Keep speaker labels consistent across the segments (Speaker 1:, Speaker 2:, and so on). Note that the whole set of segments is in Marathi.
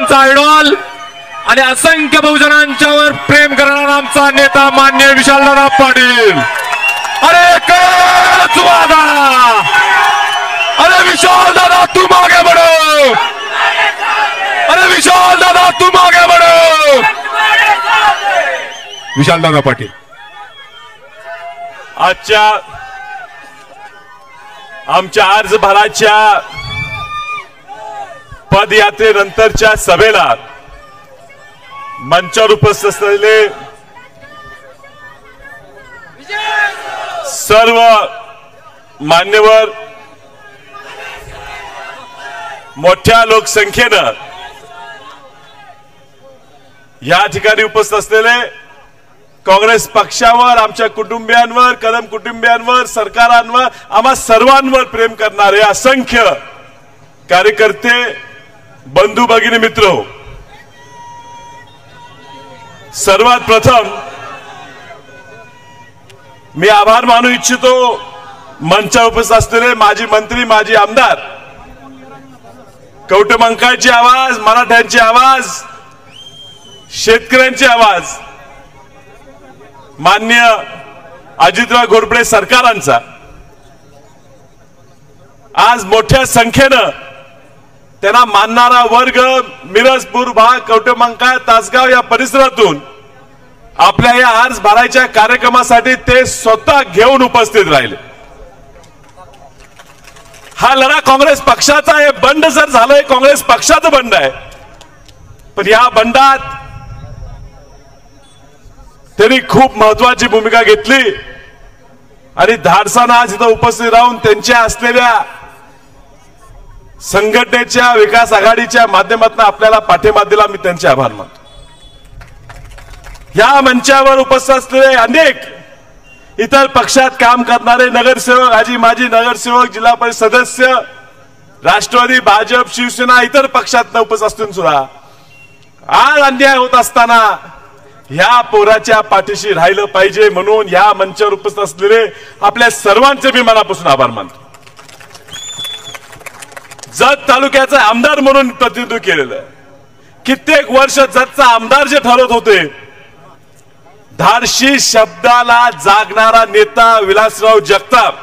Speaker 1: बहुजनांचा आयडॉल आणि असंख्य बहुजनांच्यावर प्रेम करणारा आमचा नेता माननीय विशालदादा पाटील। अरे एकच वादा, अरे विशालदादा तुम आगे बढ़ो, अरे विशालदादा तुम आगे बढ़ो। विशालदादा पाटील
Speaker 2: आजच्या आमच्या अर्ज भराच्या पदयात्रेनंतरच्या सभेला मंचावर उपस्थित असलेले सर्व मान्यवर, मोठ्या लोकसंख्येनं या ठिकाणी उपस्थित असलेले काँग्रेस पक्षावर, आमच्या कुटुंबियांवर, कदम कुटुंबियांवर, सरकारांवर, आम्हा सर्वांवर प्रेम करणारे असंख्य कार्यकर्ते, बंधू भगिनी मित्र, सर्वात प्रथम मी आभार मानू इच्छितो मंचावर उपस्थित असलेले माजी मंत्री, माजी आमदार, कवठेमंकाळचे आवाज, मराठ्यांचे आवाज, शेतकऱ्यांचे आवाज, माननीय अजितराव घोरपडे सरकारांचा। आज मोठ्या संख्येनं त्यांना मानणारा वर्ग मिरजपूर भाग, कवठेमंकाळ, तासगाव या परिसरातून आपल्या या अर्ज भरायच्या कार्यक्रमासाठी ते स्वतः घेऊन उपस्थित राहिले। हा लढा काँग्रेस पक्षाचा आहे। बंड जर झालंय, काँग्रेस पक्षाचं बंड आहे, पण या बंडात त्यांनी खूप महत्वाची भूमिका घेतली आणि धाडसानं आज इथं उपस्थित राहून त्यांच्या असलेल्या संघटनेच्या विकास आघाडीच्या माध्यमातून आपल्याला पाठिंबा दिला। मी त्यांचे आभार मानतो। या मंचावर उपस्थित असलेले अनेक इतर पक्षात काम करणारे नगरसेवक, आजी माजी नगरसेवक, जिल्हा परिषद सदस्य, राष्ट्रवादी, भाजप, शिवसेना, इतर पक्षात उपस्थित असून सुद्धा आज अन्याय होत असताना ह्या पोराच्या पाठीशी राहिलं पाहिजे म्हणून या मंचावर उपस्थित असलेले आपल्या सर्वांचे मी मनापासून आभार मानतो। जत तालुक्याचा आमदार म्हणून प्रतिनिधित्व केलेलं, कित्येक वर्ष जतचा आमदार जे ठरवत होते, धाडशी शब्दाला जागणारा नेता विलासराव जगताप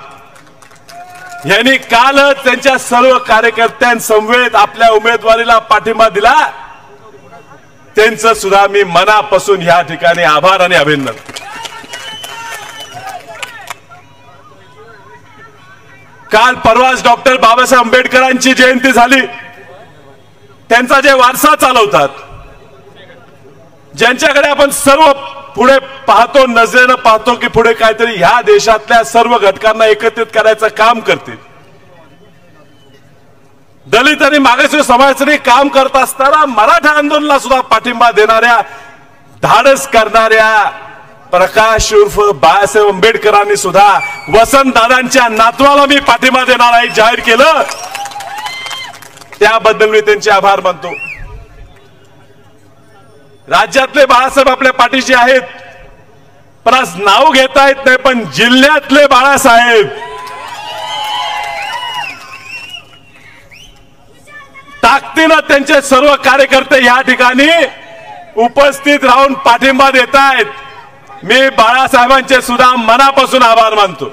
Speaker 2: यांनी कालच त्यांच्या सर्व कार्यकर्त्यांसमवेत आपल्या उमेदवारीला पाठिंबा दिला। त्यांचं सुद्धा मी मनापासून या ठिकाणी आभार आणि अभिनंदन। काल परवाच डॉक्टर बाबासाहेब आंबेडकरांची जयंती झाली। त्यांचा जे वारसा चालवतात, ज्यांच्याकडे आपण सर्व पुढे पाहतो, नजरेनं पाहतो की पुढे काहीतरी ह्या देशातल्या सर्व घटकांना एकत्रित करायचं काम करतील, दलित आणि मागासवर्गीय समाजासाठी काम करत असताना मराठा आंदोलनाला सुद्धा पाठिंबा देणाऱ्या, धाडस करणाऱ्या प्रकाश उर्फ बाळासाहेब आंबेडकरांनी सुद्धा वसंतदादांच्या नातवाला मी पाठिंबा देणार आहे जाहीर केलं। त्याबद्दल मी त्यांचे आभार मानतो। राज्यातले बाळासाहेब आपल्या पाठीशी आहेत, पण आज नाव घेता येत नाही, पण जिल्ह्यातले बाळासाहेब ताकदीनं त्यांचे सर्व कार्यकर्ते या ठिकाणी उपस्थित राहून पाठिंबा देत आहेत। मी बाळासाहेबांचे सुद्धा मनापासून आभार मानतो,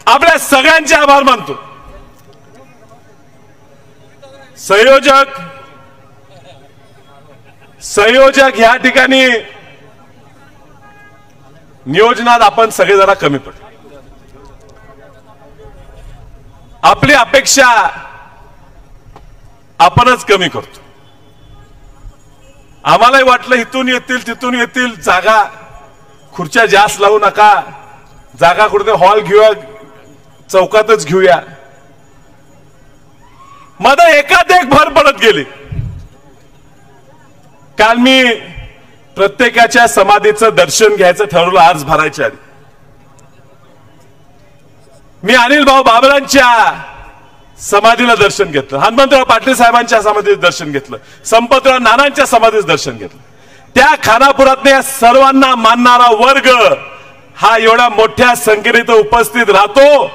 Speaker 2: आपल्या सगळ्यांचे आभार मानतो। संयोजक या ठिकाणी नियोजनात आपण सगळे जरा कमी पडतो। आपली अपेक्षा आपणच कमी करतो। आम्हालाही वाटलं इथून येतील तिथून येतील, जागा खुर्च्या जास्त लावू नका, जागा कुठे हॉल घेऊया, चौकातच घेऊया, मग एकात एक भर पडत गेली। काल मी प्रत्येकाच्या समाधीचं दर्शन घ्यायचं ठरवलं अर्ज भरायच्या आधी। मी अनिल भाऊ बाबरांच्या समाधीला दर्शन घेतलं, हनुमंतराव पाटील साहेबांच्या समाधीचं दर्शन घेतलं, संपतराव नानांच्या समाधीचं दर्शन घेतलं। त्या खानापुरातल्या या सर्वांना मानणारा वर्ग हा एवढ्या मोठ्या संख्येने उपस्थित राहतो,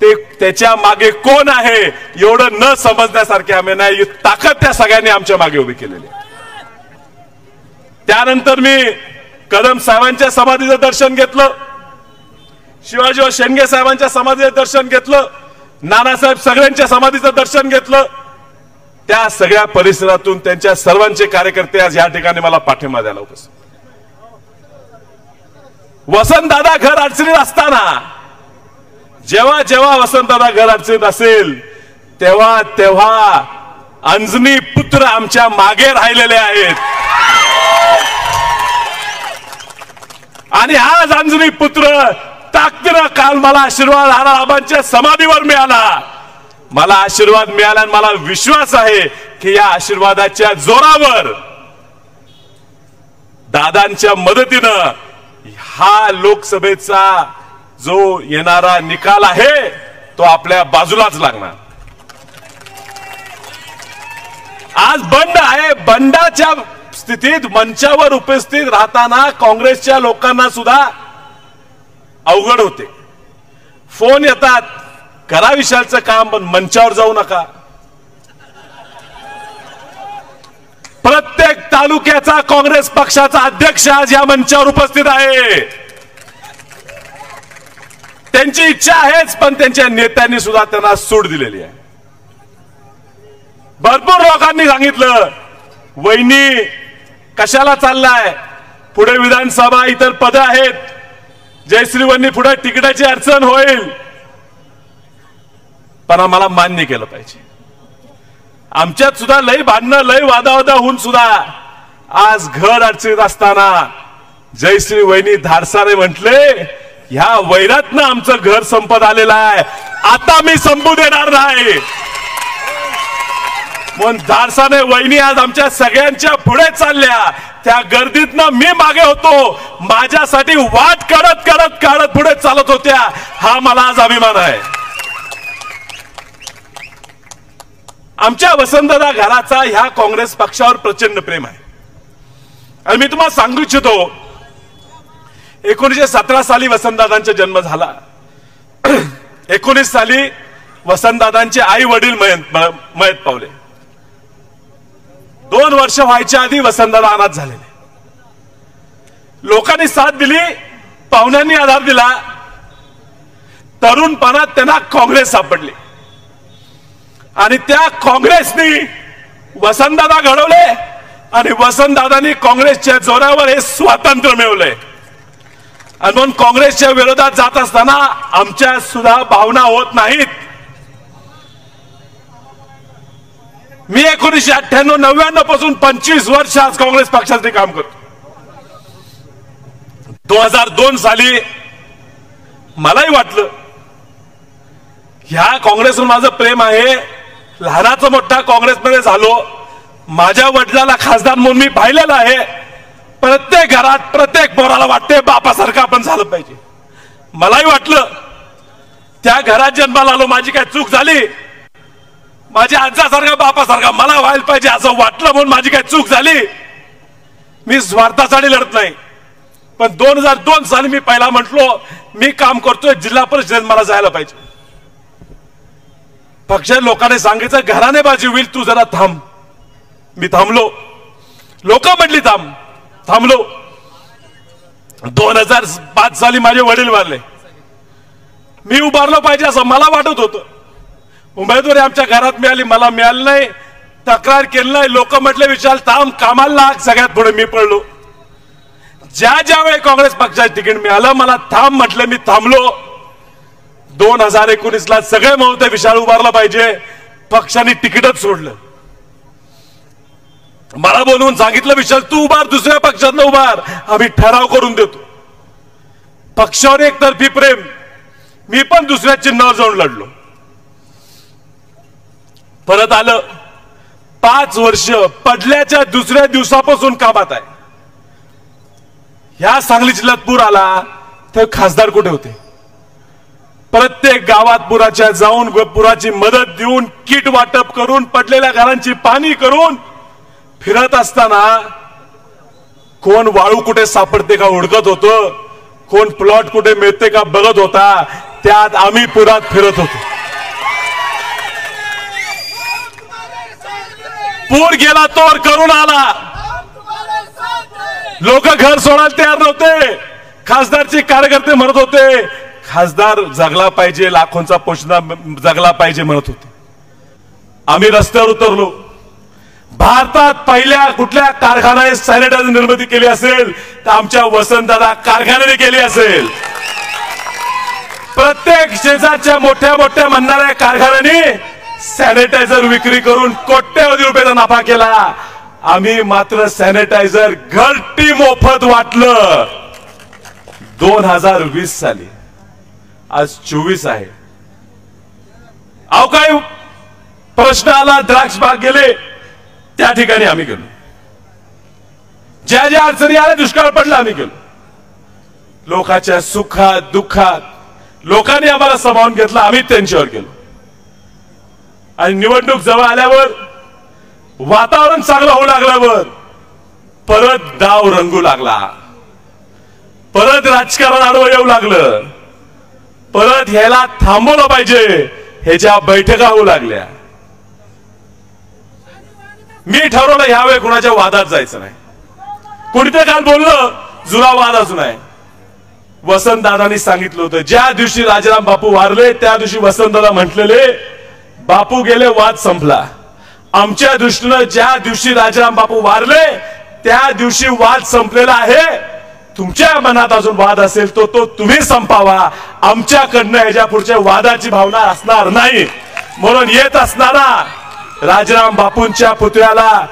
Speaker 2: ते त्याच्या मागे कोण आहे एवढं न समजण्यासारखे आम्ही नाही, ताकद त्या सगळ्यांनी आमच्या मागे उभी केलेली आहे. त्यानंतर मी कदम साहेबांच्या समाधीचं दर्शन घेतलं, शिवाजीराव शेंडगे साहेबांच्या समाधीचं दर्शन घेतलं, नानासाहेब सगळ्यांच्या समाधीचं दर्शन घेतलं. त्या सगळ्या परिसरातून त्यांच्या सर्वांचे कार्यकर्ते आज या ठिकाणी मला पाठिंबा द्यायला उपस्थित. वसंतदादा घर अडचणीत असताना, जेव्हा जेव्हा वसंतदादा घर अडचणीत असेल तेव्हा तेव्हा अंजनी पुत्र आमच्या मागे राहिलेले आहेत. आणि आज अंजनी पुत्र ताकदीनं काल मला आशीर्वाद आबांच्या समाधीवर मिळाला. मला आशीर्वाद मिळाला आणि मला विश्वास आहे की या आशीर्वादाच्या जोरावर दादांच्या मदतीनं हा लोकसभेचा जो येणारा निकाल आहे तो आपल्या बाजूलाच लागणार. आज बंड आहे, बंडाच्या स्थितीत मंचावर उपस्थित राहताना काँग्रेसच्या लोकांना सुद्धा अवघड होते. फोन येतात, करा विशालचं काम पण मंचावर जाऊ नका. प्रत्येक तालुक्याचा काँग्रेस पक्षाचा अध्यक्ष आज या मंचावर उपस्थित आहे. त्यांची इच्छा आहेच, पण त्यांच्या नेत्यांनी सुद्धा त्यांना सूट दिलेली आहे. भरपूर लोकांनी सांगितलं वहिनी कशाला चाललाय, पुढे विधानसभा इतर पद आहेत, जयश्री वहिनी पुढे तिकिटाची अडचण होईल. पण आम्हाला मान्य केलं पाहिजे. आमच्यात सुद्धा लय भांडणं लय वादावादा होऊन सुद्धा आज घर अडचणीत असताना जयश्री वहिनी धारसारे म्हटले ह्या वैरातनं आमचं घर संपत आलेलं आहे, आता मी संपू देणार नाही. म्हणून धारसाने वहिनी आज आमच्या सगळ्यांच्या पुढे चालल्या. त्या गर्दीतनं मी मागे होतो, माझ्यासाठी वाट काढत पुढे चालत होत्या. हा मला आज अभिमान आहे. आमच्या वसंतदादा घराचा ह्या काँग्रेस पक्षावर प्रचंड प्रेम आहे. आणि मी तुम्हाला सांगू इच्छितो 1917 साली वसंतदादांचा जन्म झाला. 19 साली वसंतदादांचे आई वडील मयत पावले. 2 वर्ष व्हायच्या आधी वसंतदादा अनाथ झालेले. लोकांनी साथ दिली, पाहुण्यांनी आधार दिला. तरुणपणात त्यांना काँग्रेस सापडली आणि त्या काँग्रेसनी वसंतदादा घडवले आणि वसंतदादांनी काँग्रेसच्या जोरावर हे स्वातंत्र्य मिळवले. आणि म्हणून काँग्रेसच्या विरोधात जात असताना आमच्या सुद्धा भावना होत नाहीत. मी 1998-99 पासून 25 वर्ष आज काँग्रेस पक्षाचे काम करतो. 2002 साली मलाही वाटलं ह्या काँग्रेसवर माझं प्रेम आहे. लहानाचं मोठा काँग्रेसमध्ये झालो. माझ्या वडिलाला खासदार म्हणून मी पाहिलेलं आहे. प्रत्येक घरात प्रत्येक पोराला वाटते बापासारखं आपण झालं पाहिजे. मलाही वाटलं त्या घरात जन्माला आलो, माझी काय चूक झाली, माझ्या आजासारखा बापासारखा मला व्हायला पाहिजे असं वाटलं म्हणून माझी काय चूक झाली. मी स्वार्थासाठी लढत नाही. पण 2002 साली मी पहिला म्हटलो मी काम करतोय जिल्हा परिषदेत, मला जायला पाहिजे. पक्षाच्या लोकांनी सांगितलं घराने बाजी होईल, तू जरा थांब. मी थांबलो. लोक म्हटली थांबलो. 2005 साली माझे वडील वारले. मी उभारलो पाहिजे असं मला वाटत होतं. उमेदवारी आमच्या घरात मिळाली, मला मिळाली नाही. तक्रार केली नाही. लोक म्हटले विशाल थांब, कामाला लाग. सगळ्यात पुढे मी पडलो. ज्या वेळी काँग्रेस पक्षाचं तिकीट मिळालं मला थांब म्हटलं, मी थांबलो. 2019 ला सगळे म्हणते विशाल उभारला पाहिजे, पक्षाने तिकीटच सोडलं. मला बोलवून सांगितलं विशाल तू उभार, दुसऱ्या पक्षात उभार, आम्ही ठराव करून देतो. पक्षावर एकतर्फी प्रेम. मी पण दुसऱ्या चिन्हावर जाऊन लढलो. परत आलं. 5 वर्ष पडल्याच्या दुसऱ्या दिवसापासून कामात आहे. ह्या सांगली जिल्ह्यात पूर आला तर खासदार कुठे होते? प्रत्येक गावात पुराच्या जाऊन पुराची मदत देऊन, किट वाटप करून, पडलेल्या घरांची पाणी करून फिरत असताना कोण वाळू कुठे सापडते का हुडकत होतं, कोण प्लॉट कुठे मिळते का बघत होता. त्यात आम्ही पुरात फिरत होतो. पूर गेला तोर करून आला. लोक घर सोडायला तयार नव्हते. खासदारचे कार्यकर्ते म्हणत होते खासदार जगला पाहिजे, लाखोंचा पोषणा जगला पाहिजे म्हणत होते. आम्ही रस्त्यावर उतरलो. भारतात पहिल्या कुठल्या कारखान्याने सॅनिटायझर निर्मिती केली असेल तर आमच्या वसंतदादा कारखान्याने केली असेल. प्रत्येक शेजारच्या मोठ्या मोठ्या म्हणणाऱ्या कारखान्याने सॅनिटायझर विक्री करून कोट्यवधी रुपयाचा नफा केला. आम्ही मात्र सॅनिटायझर घरटी मोफत वाटलं. 2020 साली. आज 24 आहे. अवकाळी प्रश्न आला, द्राक्ष बाग गेले, त्या ठिकाणी आम्ही गेलो. ज्या ज्या अडचणी आल्या, दुष्काळ पडला, आम्ही गेलो. लोकांच्या सुखात दुःखात लोकांनी आम्हाला सामावून घेतलं, आम्ही त्यांच्यावर गेलो. आणि निवडणूक जवळ आल्यावर, वातावरण चांगलं होऊ लागल्यावर परत डाव रंगू लागला. परत राजकारण आडवं येऊ लागलं. परत ह्याला थांबवलं पाहिजे ह्याच्या बैठका होऊ लागल्या. मी ठरवलं ह्यावेळी कुणाच्या वादात जायचं नाही. कोणीतरी काल बोललं जुना वाद अजून आहे. वसंतदादांनी सांगितलं होतं ज्या दिवशी राजाराम बापू वारले त्या दिवशी वसंतदादा म्हटलेले बापू गेले वाद संपला. आमच्या दृष्टीनं ज्या दिवशी राजाराम बापू वारले त्या दिवशी वाद संपलेला आहे. तुमच्या मनात अजून वाद असेल तो तुम्ही संपावा. आमच्याकडनं ह्याच्या पुढच्या वादाची भावना असणार नाही. म्हणून येत असणारा राजाराम बापूंच्या पुतळ्याला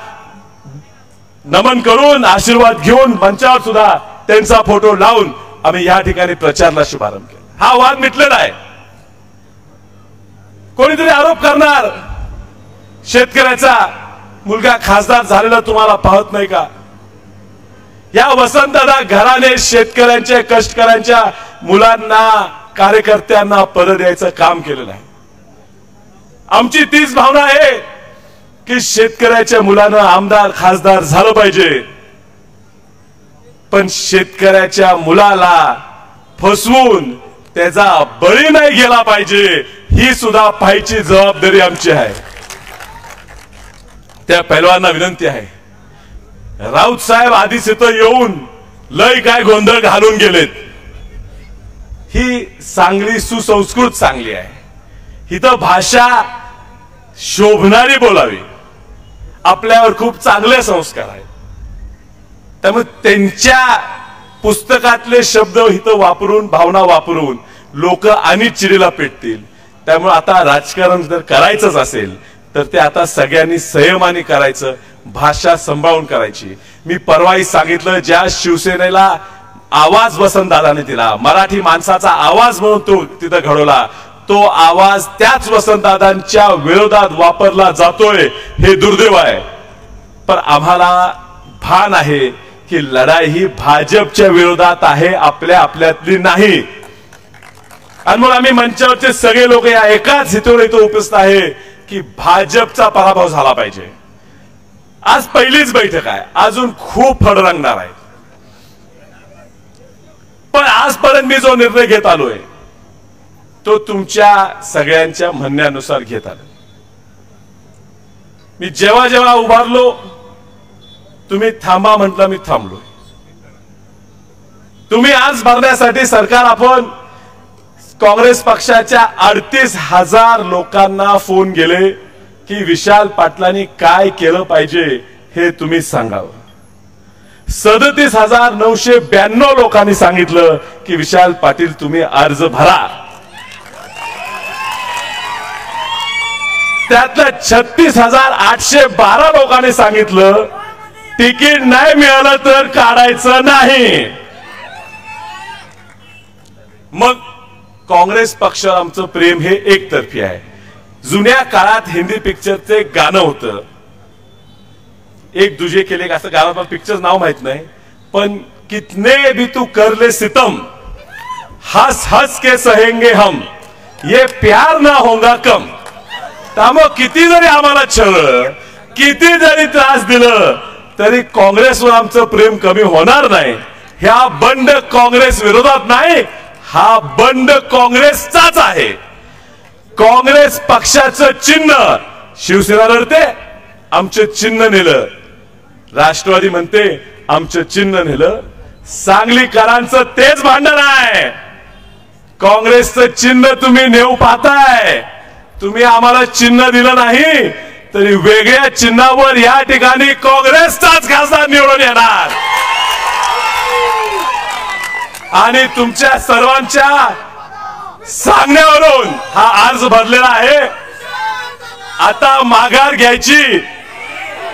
Speaker 2: नमन करून आशीर्वाद घेऊन मंचावर सुद्धा त्यांचा फोटो लावून आम्ही या ठिकाणी प्रचाराला शुभारंभ केला. हा वाद मिटलेला आहे. कोणीतरी आरोप करणार शेतकऱ्याचा मुलगा खासदार झालेला तुम्हाला पाहत नाही का? या वसंतदादा घराने शेतकऱ्यांच्या कष्टकऱ्यांच्या मुलांना कार्यकर्त्यांना परत द्यायचं काम केलेलं आहे. आमची तीच भावना आहे की शेतकऱ्याच्या मुलानं आमदार खासदार झालं पाहिजे. पण शेतकऱ्याच्या मुलाला फसवून त्याचा बळी नाही गेला पाहिजे ही सुद्धा पाहायची जबाबदारी आमची आहे. त्या पैलवांना विनंती आहे, राऊत साहेब आधीच इथं येऊन लय काय गोंधळ घालून गेलेत. ही सांगली सुसंस्कृत सांगली आहे. इथं भाषा शोभणारी बोलावी. आपल्यावर खूप चांगले संस्कार आहेत. त्यामुळे त्यांच्या पुस्तकातले शब्द इथं वापरून भावना वापरून लोक आणि चिडीला पेटतील. त्यामुळे आता राजकारण जर करायचंच असेल तर ते आता सगळ्यांनी संयमाने करायचं, भाषा सांभाळून करायची. मी परवाही सांगितलं ज्या शिवसेनेला आवाज वसंतदादाने दिला, मराठी माणसाचा आवाज म्हणून तो तिथं घडवला, तो आवाज त्याच वसंतदादांच्या विरोधात वापरला जातोय हे दुर्दैव आहे. पण आम्हाला भान आहे की लढाई ही भाजपच्या विरोधात आहे, आपल्या आपल्यातली नाही. आणि म्हणून आम्ही मंचावरचे सगळे लोक या एकाच हेतून इथं उपस्थित आहे की भाजपचा पराभव झाला पाहिजे. आज पहिलीच बैठक आहे, अजून खूप फड रंगणार आहे. पण आजपर्यंत मी जो निर्णय घेत आलोय तो तुमच्या सगळ्यांच्या म्हणण्यानुसार घेत आलो. मी जेव्हा जेव्हा उभारलो तुम्ही थांबा म्हटलं, मी थांबलो. तुम्ही आज भरण्यासाठी सरकार आपण काँग्रेस पक्षाच्या 38,000 लोकांना फोन गेले की विशाल पाटलांनी काय केलं पाहिजे हे तुम्ही सांगावं. 37,992 लोकांनी सांगितलं की विशाल पाटील तुम्ही अर्ज भरा. त्यातल्या 36,812 लोकांनी सांगितलं तिकीट नाही मिळालं तर काढायचं नाही. मग काँग्रेस पक्षावर आमचं प्रेम हे एकतर्फी आहे. जुन्या काळात हिंदी पिक्चरचे गाणं होतं, एक दुजे केले असं गाणं, पण पिक्चर नाव माहित नाही. पण कितने भी तू कर ले सितम हंस हंस के सहेंगे हम, ये प्यार ना होगा कम. त्यामुळे किती जरी आम्हाला छळ, किती जरी त्रास दिलं तरी काँग्रेसवर आमचं प्रेम कमी होणार नाही. ह्या बंड काँग्रेस विरोधात नाही, हा बंड काँग्रेसचाच आहे. काँग्रेस पक्षाचं चिन्ह शिवसेना लढते, आमचं चिन्ह नेलं. राष्ट्रवादी म्हणते आमचं चिन्ह नेलं. सांगलीकरांचं तेच भांडण आहे. काँग्रेसचं चिन्ह तुम्ही नेऊ पाहताय. तुम्ही आम्हाला चिन्ह दिलं नाही तरी वेगळ्या चिन्हावर या ठिकाणी काँग्रेसचाच खासदार निवडून येणार. आणि तुमच्या सर्वांच्या सांगण्यावरून हा अर्ज भरलेला आहे. आता माघार घ्यायची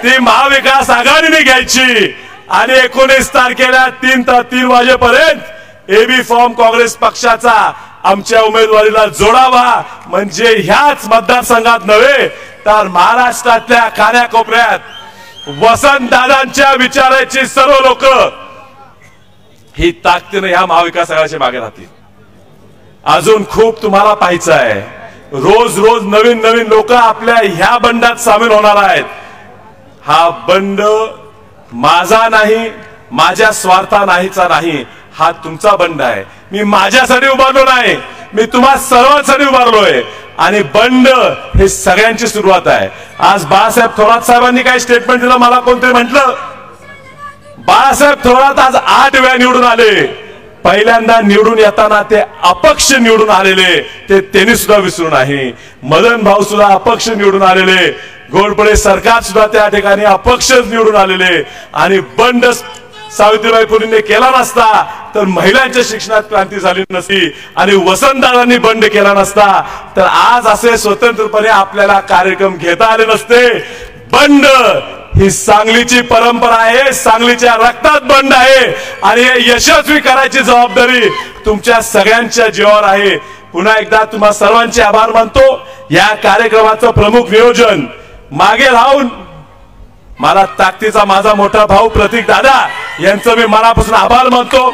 Speaker 2: ती महाविकास आघाडीने घ्यायची आणि 19 तारखेला 3 वाजेपर्यंत एबी फॉर्म काँग्रेस पक्षाचा आमच्या उमेदवारीला जोडावा. म्हणजे ह्याच मतदारसंघात नव्हे तर महाराष्ट्रातल्या कानाकोपऱ्यात वसंतदादांच्या विचाराची सर्व लोक ही ताकदीने ह्या महाविकास आघाडीच्या मागे राहतील. अजून खूप तुम्हाला पाहायचं आहे. रोज रोज नवीन नवीन लोक आपल्या ह्या बंडात सामील होणार आहेत. हा बंड माझा नाही, माझ्या स्वार्था नाहीचा नाही, हा तुमचा बंड आहे. मी माझ्यासाठी उभारलो नाही, मी तुम्हा सर्वांसाठी उभारलोय. आणि बंड हे सगळ्यांची सुरुवात आहे. आज बाळासाहेब थोरात साहेबांनी काही स्टेटमेंट दिलं, मला कोणतरी म्हटलं बाळासाहेब थोरात आज 8 वेळा निवडून आले. पहिल्यांदा निवडून येताना ते अपक्ष निवडून आलेले ते त्यांनी सुद्धा विसरू नाही. मदन भाऊ सुद्धा अपक्ष निवडून आलेले. घोरपडे सरकार सुद्धा त्या ठिकाणी अपक्ष निवडून आलेले. आणि बंड सावित्रीबाई फुलेंनी केला नसता तर महिलांच्या शिक्षणात क्रांती झाली नसती आणि वसंतदादांनी बंड केला नसता तर आज असे स्वतंत्रपणे आपल्याला कार्यक्रम घेता आले नसते. बंड ही सांगलीची परंपरा आहे, सांगलीच्या रक्तात बंड आहे आणि हे यशस्वी करायची जबाबदारी तुमच्या सगळ्यांच्या जीवावर आहे. पुन्हा एकदा तुम्हा सर्वांचे आभार मानतो. या कार्यक्रमाचं प्रमुख नियोजन मागे राहून मला ताकदीचा माझा मोठा भाऊ प्रतीक दादा यांचं मी मनापासून आभार मानतो.